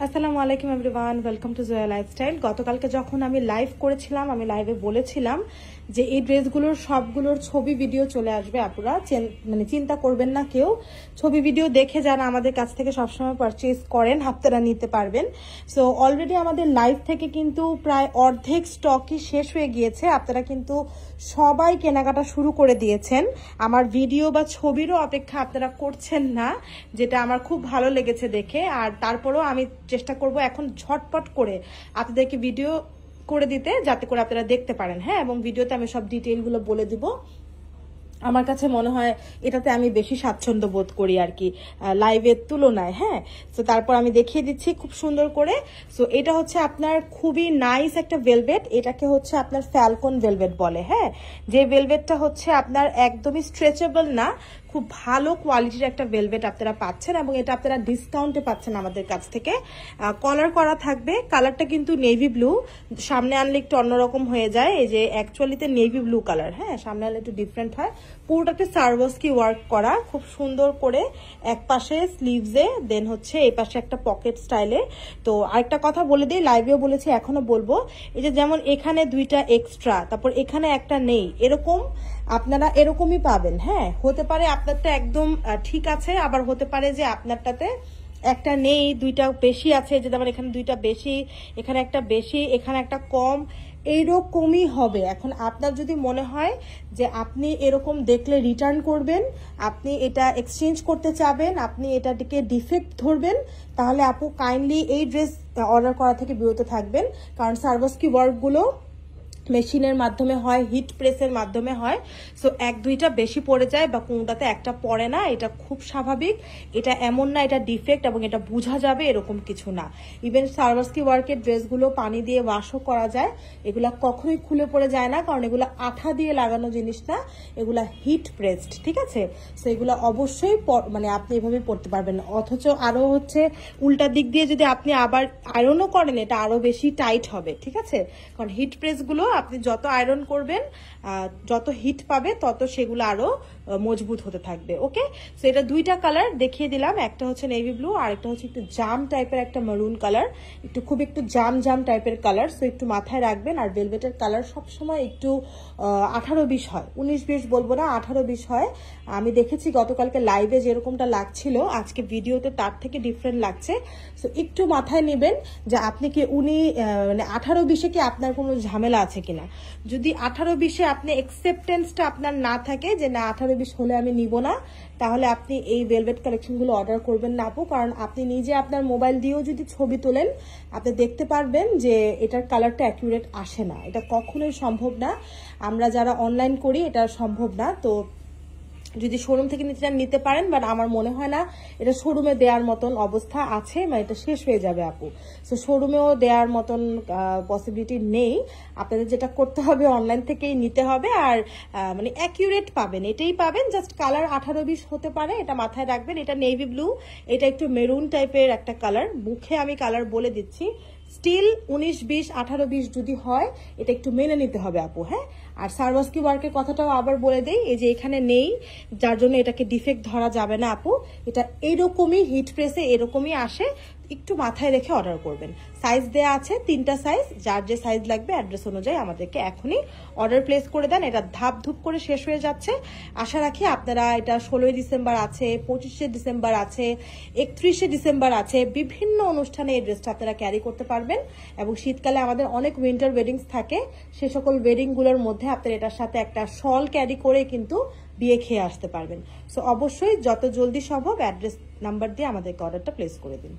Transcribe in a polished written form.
আসসালামু আলাইকুম everyone, welcome to Jaya lifestyle. গতকালকে যখন আমি লাইভ করেছিলাম, আমি লাইভে বলেছিলাম যে এই ড্রেসগুলোর সবগুলোর ছবি ভিডিও চলে আসবে। আপনারা চিন্তা করবেন না কেউ, ছবি ভিডিও দেখে যারা আমাদের কাছ থেকে সবসময় পারচেজ করেন আপনারা নিতে পারবেন। সো অলরেডি আমাদের লাইভ থেকে কিন্তু প্রায় অর্ধেক স্টকই শেষ হয়ে গিয়েছে। আপনারা কিন্তু সবাই কেনাকাটা শুরু করে দিয়েছেন, আমার ভিডিও বা ছবিরও অপেক্ষা আপনারা করছেন না, যেটা আমার খুব ভালো লেগেছে দেখে। আর তারপরেও আমি চেষ্টা করব এখন ঝটপট করে আপনাদেরকে ভিডিও করে দিতে, যাতে করে আপনারা দেখতে পারেন। হ্যাঁ, এবং ভিডিওতে আমি সব ডিটেইলগুলো বলে দিব। আমার কাছে মনে হয় এটাতে আমি বেশি স্বাচ্ছন্দ্য বোধ করি আর কি লাইভের তুলনায়। হ্যাঁ, তো তারপর আমি দেখিয়ে দিচ্ছি খুব সুন্দর করে। সো এটা হচ্ছে আপনার খুবই নাইস একটা ভেলভেট, এটাকে হচ্ছে আপনার ফ্যালকন ভেলভেট বলে। হ্যাঁ, যে ভেলভেটটা হচ্ছে আপনার একদমই স্ট্রেচেবল না, খুব ভালো কোয়ালিটির একটা ভেলভেট আপনারা পাচ্ছেন, এবং এটা আপনারা ডিসকাউন্টে পাচ্ছেন আমাদের কাছ থেকে। কলার করা থাকবে, কালারটা কিন্তু নেভি ব্লু, সামনে আনলে একটু অন্যরকম হয়ে যায়। এই যে অ্যাকচুয়ালিতে নেভি ব্লু কালার, হ্যাঁ, সামনে আনলে একটু ডিফারেন্ট হয়। পুরোটাতে সার্ভাসকি ওয়ার্ক করা খুব সুন্দর করে, এক পাশে স্লিভসে, দেন হচ্ছে এই পাশে একটা পকেট স্টাইলে। তো আরেকটা কথা বলে দিই, লাইভেও বলেছি এখনো বলবো, এই যে যেমন এখানে দুইটা এক্সট্রা, তারপর এখানে একটা নেই, এরকম আপনারা এরকমই পাবেন। হ্যাঁ, হতে পারে আপনারটা একদম ঠিক আছে, আবার হতে পারে যে আপনারটাতে একটা নেই, দুইটা বেশি আছে, যে যেমন এখানে দুইটা বেশি, এখানে একটা বেশি, এখানে একটা কম, এইরকমই হবে। এখন আপনার যদি মনে হয় যে আপনি এরকম দেখলে রিটার্ন করবেন, আপনি এটা এক্সচেঞ্জ করতে চাবেন, আপনি এটাকে ডিফেক্ট ধরবেন, তাহলে আপু কাইন্ডলি এই ড্রেস অর্ডার করা থেকে বিরত থাকবেন। কারণ সার্ভাসকি ওয়ার্কগুলো মেশিনের মাধ্যমে হয়, হিট প্রেসের মাধ্যমে হয়। সো এক দুইটা বেশি পড়ে যায় বা কোনটাতে একটা পড়ে না, এটা খুব স্বাভাবিক। এটা এমন না এটা ডিফেক্ট এবং এটা বোঝা যাবে এরকম কিছু না। ইভেন সার্ভাসকি ওয়ার্কের ড্রেসগুলো পানি দিয়ে ওয়াশও করা যায়, এগুলা কখনোই খুলে পড়ে যায় না, কারণ এগুলো আঠা দিয়ে লাগানো জিনিস না, এগুলা হিট প্রেসড। ঠিক আছে, সো এগুলো অবশ্যই আপনি এভাবে পড়তে পারবেন। অথচ আরো হচ্ছে উল্টা দিক দিয়ে যদি আপনি আবার আয়রনও করেন, এটা আরো বেশি টাইট হবে। ঠিক আছে, কারণ হিট প্রেসগুলো আপনি যত আয়রন করবেন, যত হিট পাবে, তত সেগুলো আরো মজবুত হতে থাকবে। ওকে, সো এটা দুইটা কালার দেখিয়ে দিলাম, একটা হচ্ছে নেভি ব্লু আর একটা হচ্ছে একটু জাম টাইপের একটা মেরুন কালার, একটু জাম টাইপের কালার। সো একটু মাথায় রাখবেন। আর ভেলভেটের কালার সবসময় একটু 18-20 হয়, 19-20 বলবো না, 18-20 হয়। আমি দেখেছি গতকালকে লাইভে যেরকমটা লাগছিল, আজকে ভিডিওতে তার থেকে ডিফারেন্ট লাগছে। সো একটু মাথায় নেবেন যে আপনি কি 18-20-এ কি আপনার কোনো ঝামেলা আছে কিনা। যদি 18-20-এ আপনি অ্যাকসেপ্টেন্সটা আপনার না থাকে যে না 18-20 হলে আমি নিব না, তাহলে আপনি এই ভেলভেট কালেকশনগুলো অর্ডার করবেন না আপু। কারণ আপনি নিজে আপনার মোবাইল দিয়েও যদি ছবি তোলেন, আপনি দেখতে পারবেন যে এটার কালারটা অ্যাকুরেট আসে না, এটা কখনোই সম্ভব না। আমরা যারা অনলাইন করি এটা সম্ভব না। তো যদি শোরুম থেকে নিতে চান নিতে পারেন, বাট আমার মনে হয় না এটা শোরুমে দেওয়ার মতন অবস্থা আছে, মানে এটা শেষ হয়ে যাবে আপু। সো শোরুমেও দেওয়ার মতন পসিবিলিটি নেই। আপনাদের যেটা করতে হবে অনলাইন থেকেই নিতে হবে, আর অ্যাকিউরেট পাবেন, এটাই পাবেন। জাস্ট কালার 18-20 হতে পারে, এটা মাথায় রাখবেন। এটা নেভি ব্লু, এটা একটু মেরুন টাইপের একটা কালার, মুখে আমি কালার বলে দিচ্ছি। স্টিল 19-20, 18-20 যদি হয়, এটা একটু মেনে নিতে হবে আপু। হ্যাঁ, আর সার্ভাসকি ওয়ার্কের কথাটাও আবার বলে দেই, এই যে এখানে নেই, যার জন্য এটাকে ডিফেক্ট ধরা যাবে না আপু। এটা এইরকমই হিট প্রেসে এরকমই আসে, একটু মাথায় রেখে অর্ডার করবেন। সাইজ দেয়া আছে 3টা সাইজ, যার যে সাইজ লাগবে অ্যাড্রেস অনুযায়ী আমাদেরকে এখনই অর্ডার প্লেস করে দেন। এটা ধাপ ধুপ করে শেষ হয়ে যাচ্ছে। আশা রাখি আপনারা এটা 16 ডিসেম্বর আছে, 25 ডিসেম্বর আছে, 31 ডিসেম্বর আছে, বিভিন্ন অনুষ্ঠানে এই ড্রেসটা আপনারা ক্যারি করতে পারবেন। এবং শীতকালে আমাদের অনেক উইন্টার ওয়েডিংস থাকে, সে সকল ওয়েডিংগুলোর মধ্যে আপনারা এটার সাথে একটা শল ক্যারি করে কিন্তু বিয়ে খেয়ে আসতে পারবেন। সো অবশ্যই যত জলদি সম্ভব অ্যাড্রেস নাম্বার দিয়ে আমাদেরকে অর্ডারটা প্লেস করে দিন।